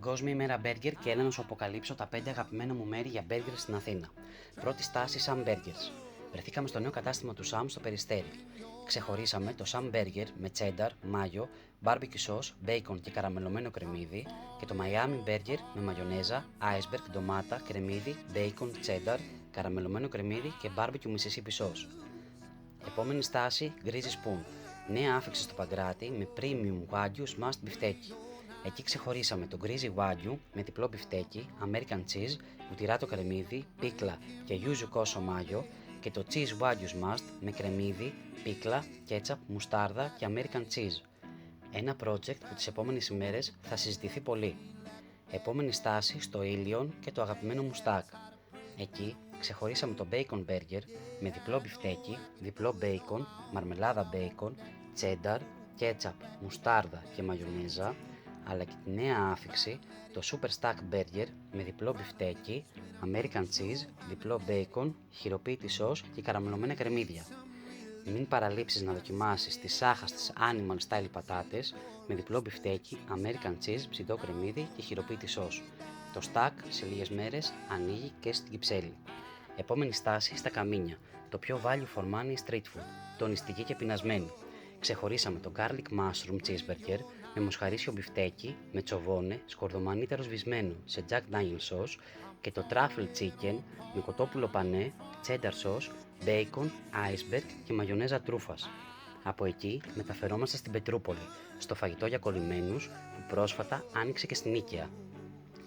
Παγκόσμια ημέρα μπέργκερ και έλα να σου αποκαλύψω τα 5 αγαπημένα μου μέρη για μπέργκερ στην Αθήνα. Πρώτη στάση Sam Burgers. Βρεθήκαμε στο νέο κατάστημα του Sam στο Περιστέρι. Ξεχωρίσαμε το Sam Burger με τσένταρ, μάγιο, barbecue sauce, bacon και καραμελωμένο κρεμμύδι και το Miami Burger με μαγιονέζα, iceberg, ντομάτα, κρεμμύδι, bacon, τσένταρ, καραμελωμένο κρεμμύδι και barbecue Mississippi sauce. Επόμενη στάση Greasy Spoon. Νέα άφηξη στο Παγκράτη με premium wagyu smashed μπιφτέκι. Εκεί ξεχωρίσαμε το Greasy Wagyu με διπλό μπιφτέκι, American cheese, βουτυράτο κρεμμύδι, πίκλα και yuzu κόσο μάγιο και το cheese Wagyu smashed με κρεμμύδι, πίκλα, κέτσαπ, μουστάρδα και American cheese. Ένα project που τις επόμενες ημέρες θα συζητηθεί πολύ. Επόμενη στάση στο Ilion και το αγαπημένο μου στάκ. Εκεί ξεχωρίσαμε το bacon burger με διπλό μπιφτέκι, διπλό bacon, μαρμελάδα bacon, cheddar, ketchup, μουστάρδα και μαγιονέζα, αλλά και τη νέα άφιξη, το super stack burger με διπλό μπιφτέκι, American cheese, διπλό bacon, χειροποίητη σως και καραμελωμένα κρεμμύδια. Μην παραλείψεις να δοκιμάσεις τις άχαστες animal style πατάτες με διπλό μπιφτέκι, American cheese, ψητό κρεμμύδι και χειροποίητη σως. Το stack σε λίγες μέρες ανοίγει και στην Κυψέλη. Επόμενη στάση στα Καμίνια, το πιο value for money street food, τονιστική και πεινασμένη. Ξεχωρίσαμε το garlic mushroom cheeseburger με μοσχαρίσιο μπιφτέκι, με τσοβόνε, σκορδομανίτερο σβησμένο σε Jack Daniel sauce και το truffle chicken με κοτόπουλο πανέ, cheddar sauce, bacon, iceberg και μαγιονέζα τρούφας. Από εκεί μεταφερόμαστε στην Πετρούπολη, στο φαγητό για κολλημένους που πρόσφατα άνοιξε και στην Νίκαια.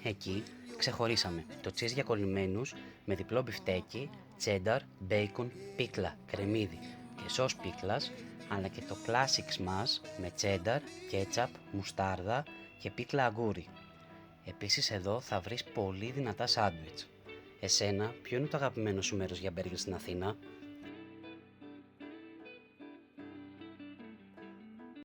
Εκεί ξεχωρίσαμε το cheese για κολλημένους με διπλό μπιφτέκι, cheddar, bacon, πίκλα, κρεμμύδι και σως πίκλας, αλλά και το classic smash με cheddar, ketchup, μουστάρδα και πίκλα αγκούρι. Επίσης εδώ θα βρεις πολύ δυνατά σάντουιτς. Εσένα, ποιο είναι το αγαπημένο σου μέρος για μπέργκερ στην Αθήνα?